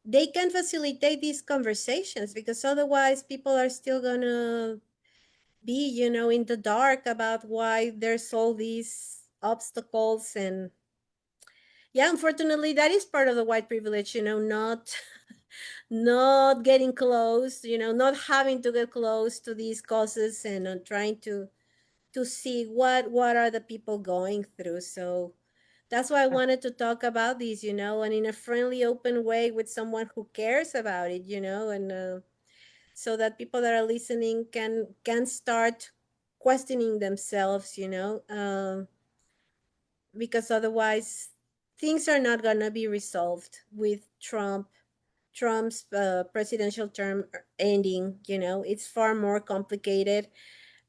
they can facilitate these conversations, because otherwise people are still gonna be, in the dark about why there's all these obstacles. And yeah, unfortunately, that is part of the white privilege, not not getting close, not having to get close to these causes, and trying to see what are the people going through. So that's why I wanted to talk about this, and in a friendly, open way with someone who cares about it, and so that people that are listening can start questioning themselves, because otherwise things are not gonna be resolved with Trump's presidential term ending. It's far more complicated,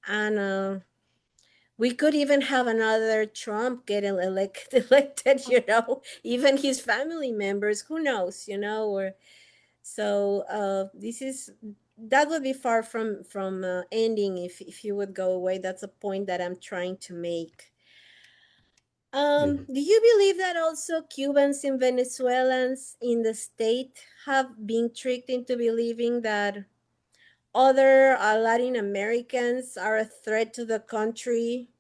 and we could even have another Trump get elected, even his family members, who knows, or so this is that would be far from ending if he would go away. That's a point that I'm trying to make. Yeah. Do you believe that also Cubans and Venezuelans in the state have been tricked into believing that other Latin Americans are a threat to the country,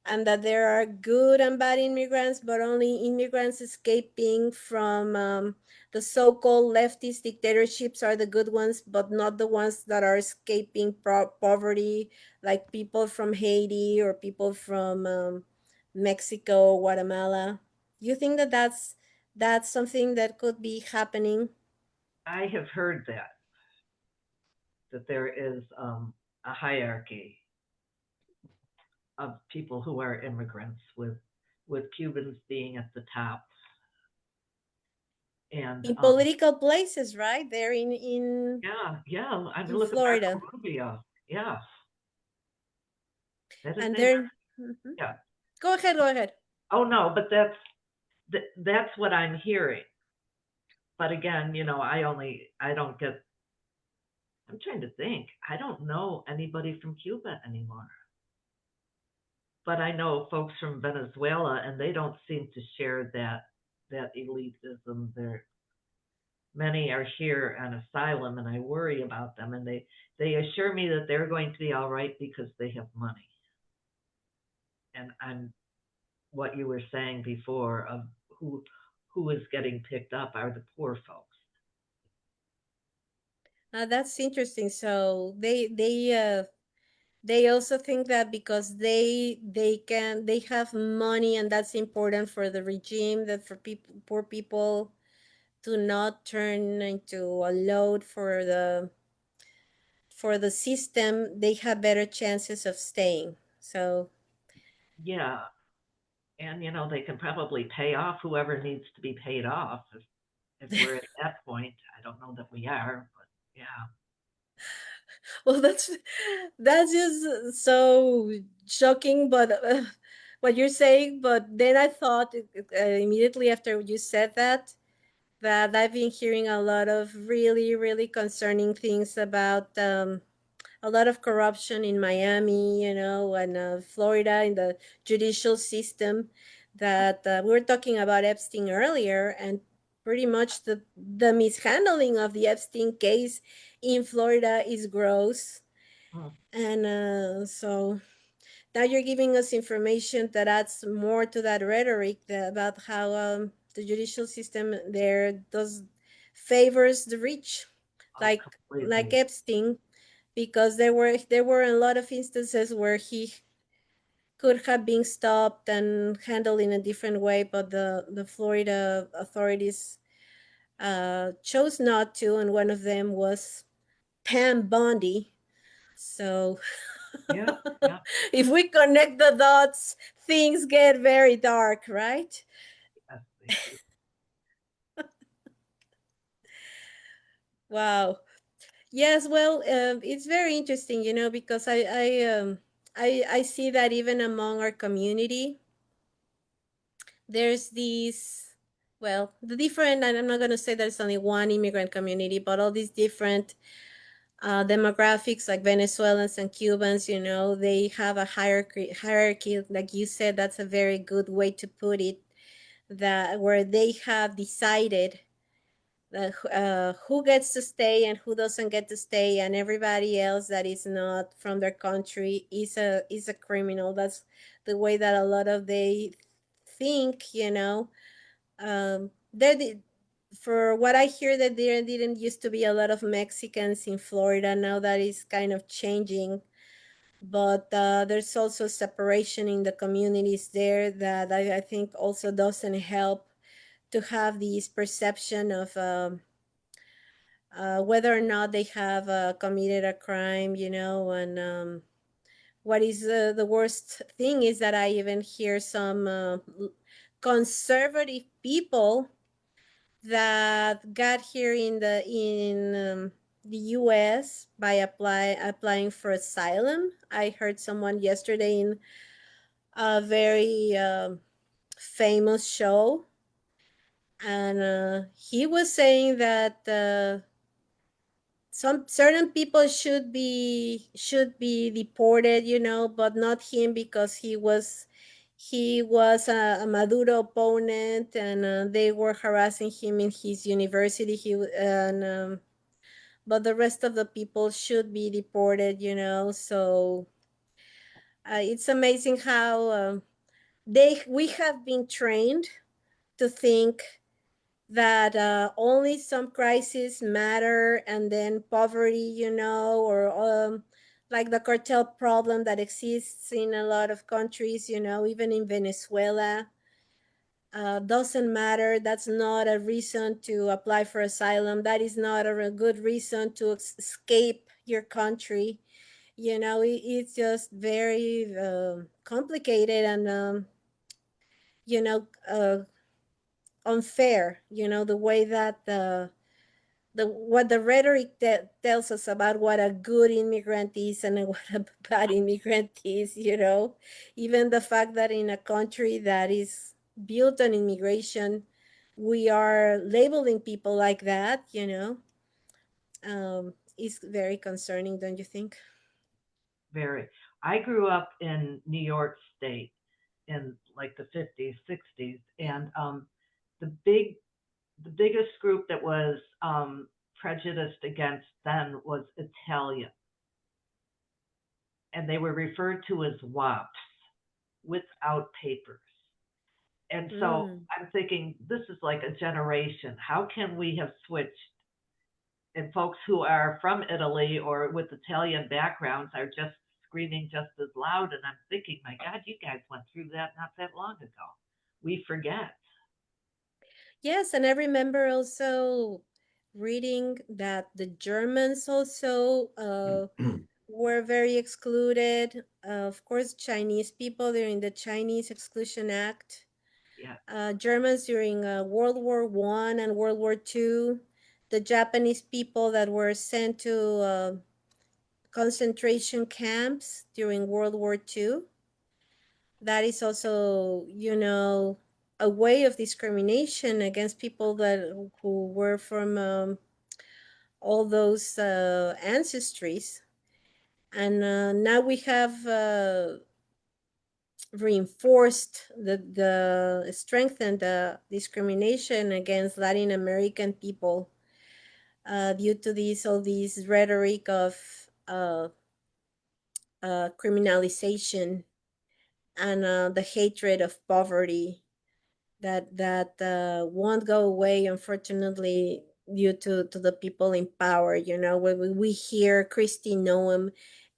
and that there are good and bad immigrants, but only immigrants escaping from the so-called leftist dictatorships are the good ones, but not the ones that are escaping poverty, like people from Haiti or people from Mexico, Guatemala? You think that that's something that could be happening? I have heard that there is a hierarchy of people who are immigrants, with Cubans being at the top. And In political places, right? There in yeah. I mean, in look at Florida. Marco Rubio. Yeah, that is And name. they're Mhm. Yeah. Go ahead, go ahead. Oh no, but that's what I'm hearing. But again, I don't get. I'm trying to think. I don't know anybody from Cuba anymore. But I know folks from Venezuela, and they don't seem to share that elitism. Many are here on asylum, and I worry about them. And they assure me that they're going to be all right because they have money. And I'm what you were saying before of who is getting picked up are the poor folks. That's interesting. So they also think that because they have money, and that's important for the regime, that for people, poor people, to not turn into a load for the system, they have better chances of staying. So Yeah, and they can probably pay off whoever needs to be paid off if we're at that point. I don't know that we are, but yeah. well, that's just so shocking, but what you're saying. But then I thought immediately after you said that I've been hearing a lot of really, really concerning things about a lot of corruption in Miami, and Florida in the judicial system. That we were talking about Epstein earlier, and pretty much the mishandling of the Epstein case in Florida is gross. Mm. And so now you're giving us information that adds more to that rhetoric about how the judicial system there does favors the rich, Oh, like completely. Epstein, because there were a lot of instances where he could have been stopped and handled in a different way, but the Florida authorities chose not to, and one of them was Pam Bondi. So Yeah, yeah, if we connect the dots, things get very dark, right? yes, they do. Wow. Yes, well, it's very interesting, because I see that even among our community, there's these, well, the different, and I'm not going to say there's only one immigrant community, but all these different demographics like Venezuelans and Cubans, they have a hierarchy, like you said, that's a very good way to put it, that where they have decided who gets to stay and who doesn't get to stay, and everybody else that is not from their country is a criminal. That's the way that a lot of they think, there for what I hear, that there didn't used to be a lot of Mexicans in Florida. Now that is kind of changing, but there's also separation in the communities there that I think also doesn't help to have this perception of whether or not they have committed a crime, and what is the worst thing is that I even hear some conservative people that got here in the U.S. by applying for asylum. I heard someone yesterday in a very famous show, and he was saying that some certain people should be deported, but not him, because he was a Maduro opponent, and they were harassing him in his university. But the rest of the people should be deported. So it's amazing how we have been trained to think that only some crises matter, and then poverty, or like the cartel problem that exists in a lot of countries, even in Venezuela, doesn't matter. That's not a reason to apply for asylum. That is not a good reason to escape your country. It's just very complicated and, you know, uh, unfair, the way that what the rhetoric that tells us about what a good immigrant is and what a bad immigrant is, even the fact that in a country that is built on immigration, we are labeling people like that, is very concerning, don't you think? Very. I grew up in New York State in like the 50s, 60s, and the big, the biggest group that was prejudiced against then was Italian, and they were referred to as WAPs, without papers. And so Mm. I'm thinking, this is like a generation. How can we have switched? And folks who are from Italy or with Italian backgrounds are just screaming just as loud. And I'm thinking, my God, you guys went through that not that long ago. We forget. Yes, and I remember also reading that the Germans also were very excluded. Of course, Chinese people during the Chinese Exclusion Act, Yeah, Germans during World War I and World War II, the Japanese people that were sent to concentration camps during World War II. That is also, a way of discrimination against people who were from all those ancestries. And now we have reinforced the strengthened the discrimination against Latin American people due to all this rhetoric of criminalization and the hatred of poverty that won't go away, unfortunately, due to the people in power. You know, when we hear Christy Noem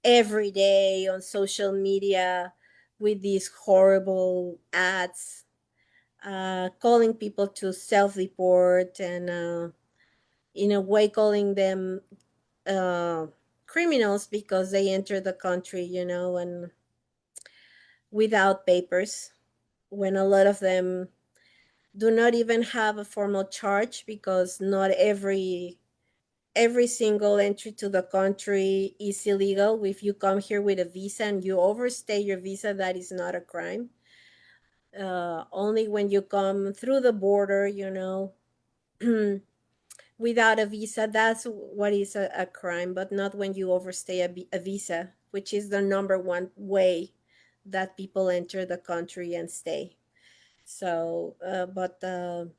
every day on social media with these horrible ads, calling people to self-report and in a way calling them uh, criminals because they enter the country, you know, and without papers, when a lot of them do not even have a formal charge because not every single entry to the country is illegal. If you come here with a visa and you overstay your visa, that is not a crime. Only when you come through the border, you know, without a visa, that's what is a crime, but not when you overstay a visa, which is the number one way that people enter the country and stay. So, but that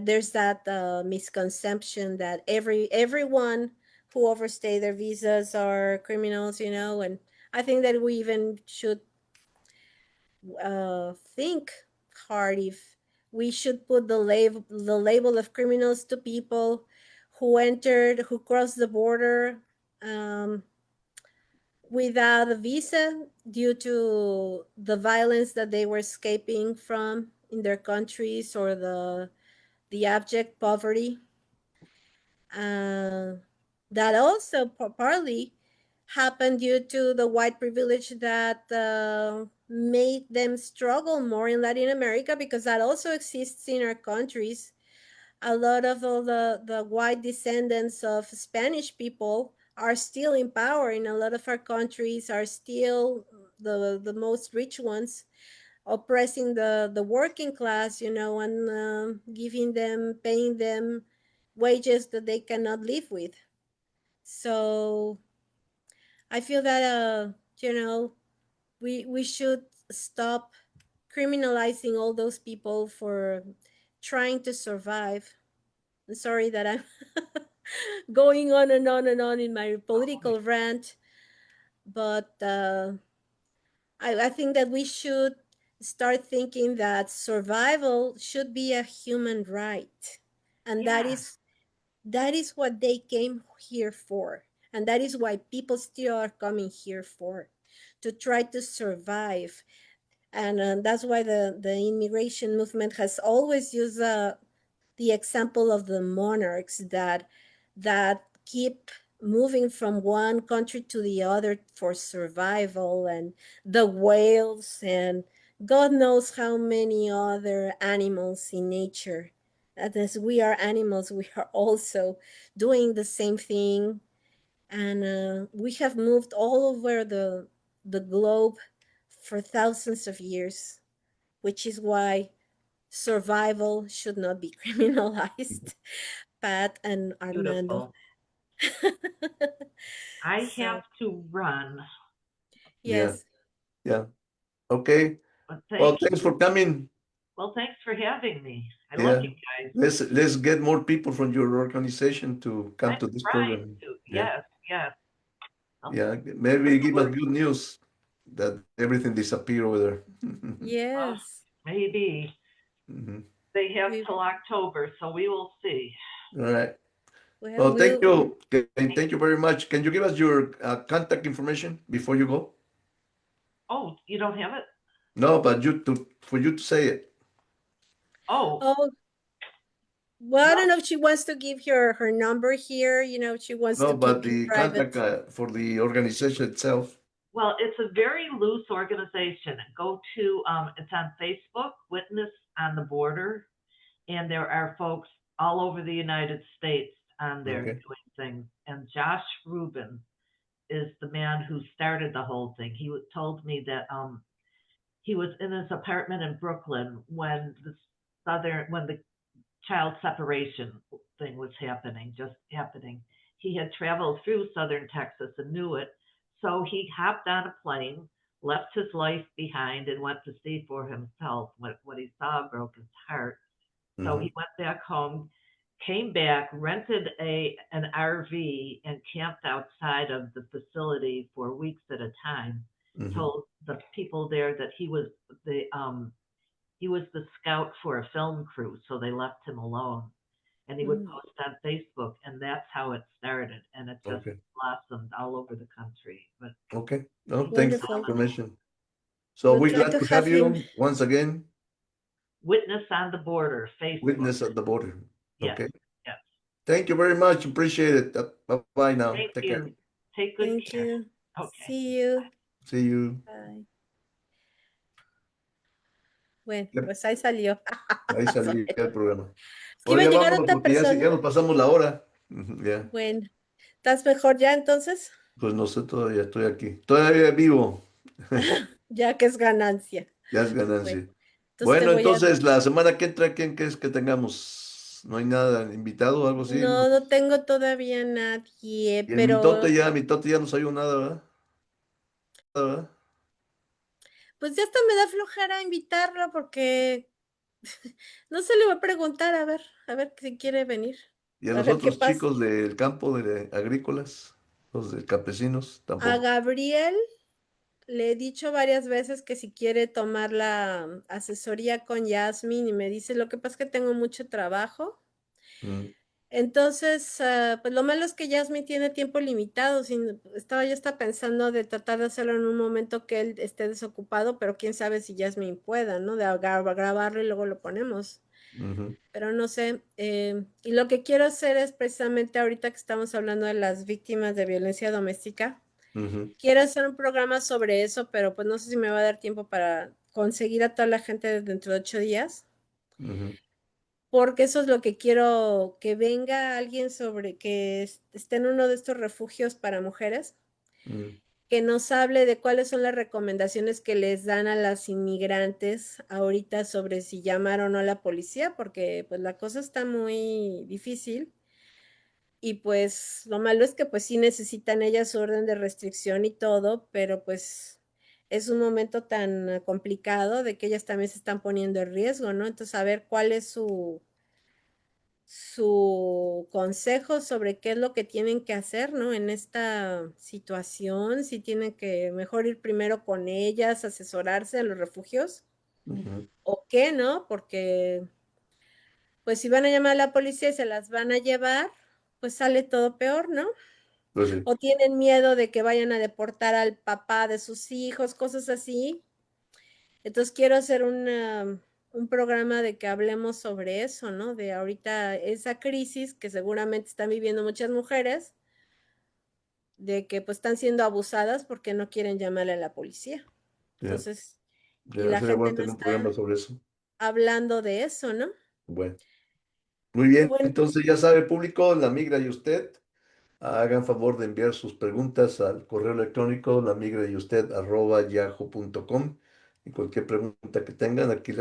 there's that misconception that everyone who overstay their visas are criminals, you know, and I think that we even should think hard if we should put the label of criminals to people who crossed the border um, without a visa due to the violence that they were escaping from in their countries or the abject poverty. Uh, that also partly happened due to the white privilege that made them struggle more in Latin America, because that also exists in our countries. A lot of all the white descendants of Spanish people are still in power in a lot of our countries, are still the most rich ones, oppressing the working class, you know, and paying them wages that they cannot live with. So I feel that you know, we should stop criminalizing all those people for trying to survive. I'm sorry that I'm going on and on and on in my political rant, but I think that we should start thinking that survival should be a human right, and Yeah. that is what they came here for, and that is why people still are coming here for, to try to survive. And that's why the immigration movement has always used the example of the monarchs that keep moving from one country to the other for survival, and the whales, and God knows how many other animals in nature. And as we are animals, we are also doing the same thing. And we have moved all over the globe for thousands of years, which is why survival should not be criminalized. Pat and Armando. Beautiful. I have So, to run, Yeah, yes. yeah. Okay. but Well, thank you. thanks for coming. Well, thanks for having me. I love Yeah. you guys. Let's get more people from your organization to come I'm to this trying program. to. Yeah. Yes, yes. I'll Yeah. put Maybe the give us word. good news that everything disappear over there. Yes. Maybe Mhm. they have We till October, so we will see. All right. well, Well, thank we'll you. Thank you very much. Can you give us your contact information before you go? Oh, you don't have it? No, but for you to say it. Oh, oh, well, I well, don't know if she wants to give her number here, you know, if she wants No, to but keep it the contact private. for the organization itself. well, it's a very loose organization. Go to it's on Facebook, Witness on the Border, and there are folks all over the United States on there Okay. doing things. And Josh Rubin is the man who started the whole thing. He told me that he was in his apartment in Brooklyn when the child separation thing was just happening. He had traveled through southern Texas and knew it. So he hopped on a plane, left his life behind, and went to see for himself. What he saw broke his heart. So Hmm. he went back home, came back, rented an RV, and camped outside of the facility for weeks at a time. Mhm. Told the people there that he was the scout for a film crew, so they left him alone. And he would Mm. post on Facebook, and that's how it started. And it just Okay. blossomed all over the country. But Okay. No, thanks for the Wonderful. information. So We'll we're try glad to to have have him. you once again. Witness on the Border, Facebook. Witness at the border. Yes, Okay. yes. Thank you very much. Appreciate it. Bye now. Thank Take you. care. Take good Thank care. you. Okay. See you. See you. Bye. Bueno, Yep. pues ahí salió. Ahí salí el programa. Es que iba Ahora a ya llegar vámonos otra porque ya persona. nos pasamos la hora. Ujú, ya. Bueno, ¿estás mejor ya entonces? Pues no sé, todavía estoy aquí. Todavía vivo. Ya que es ganancia. Ya es Bueno, ganancia. entonces te Bueno, voy a... entonces la semana que entra, ¿quién crees que tengamos? No hay nada invitado o algo así. No, no tengo todavía nadie, Y el pero mitote ya no salió nada, ¿verdad? ¿Verdad? pues ya hasta me da flojera invitarlo porque no se le va a preguntar a ver si quiere venir, Y a a los ver qué otros pasa. chicos del campo de agrícolas, los de campesinos, A tampoco. Gabriel le he dicho varias veces que si quiere tomar la asesoría con Yasmin y me dice, lo que pasa es que tengo mucho trabajo. Mm, Entonces, pues lo malo es que Yasmin tiene tiempo limitado. Estaba yo está pensando de tratar de hacerlo en un momento que él esté desocupado, pero quién sabe si Yasmin pueda, ¿no? De grabarlo y luego lo ponemos. ujú, Pero no sé. Y lo que quiero hacer es precisamente ahorita que estamos hablando de las víctimas de violencia doméstica, ujú, quiero hacer un programa sobre eso, pero pues no sé si me va a dar tiempo para conseguir a toda la gente dentro de 8 días. ujú, Porque eso es lo que quiero, que venga alguien sobre que esté en uno de estos refugios para mujeres, mm, que nos hable de cuáles son las recomendaciones que les dan a las inmigrantes ahorita sobre si llamar o no a la policía, porque pues la cosa está muy difícil y pues lo malo es que pues sí necesitan ellas su orden de restricción y todo, pero pues es un momento tan complicado de que ellas también se están poniendo en riesgo, ¿no? Entonces, a ver cuál es su consejo sobre qué es lo que tienen que hacer, ¿no? En esta situación, si tienen que mejor ir primero con ellas, asesorarse a los refugios, ujú. o qué, ¿no? Porque, pues si van a llamar a la policía y se las van a llevar, pues sale todo peor, ¿no? Pues sí, O tienen miedo de que vayan a deportar al papá de sus hijos, cosas así. Entonces quiero hacer un programa de que hablemos sobre eso, ¿no? De ahorita esa crisis que seguramente están viviendo muchas mujeres, de que pues están siendo abusadas porque no quieren llamarle a la policía. ya, Entonces, y ya la sería gente bueno no tener un programa está sobre eso. hablando de eso, ¿no? Bueno, muy bien. Bueno, Entonces ya sabe, público, la migra y usted. Hagan favor de enviar sus preguntas al correo electrónico lamigrayusted@yahoo.com y cualquier pregunta que tengan, aquí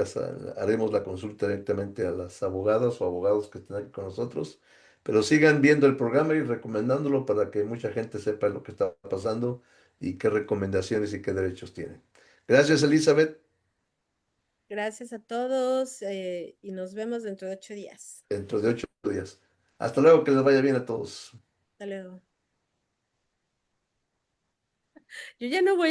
haremos la consulta directamente a las abogadas o abogados que estén aquí con nosotros. Pero sigan viendo el programa y recomendándolo para que mucha gente sepa lo que está pasando y qué recomendaciones y qué derechos tienen. Gracias, Elizabeth. gracias a todos y nos vemos dentro de 8 días. Dentro de 8 días. Hasta luego, que les vaya bien a todos. Hasta luego. Yo ya no voy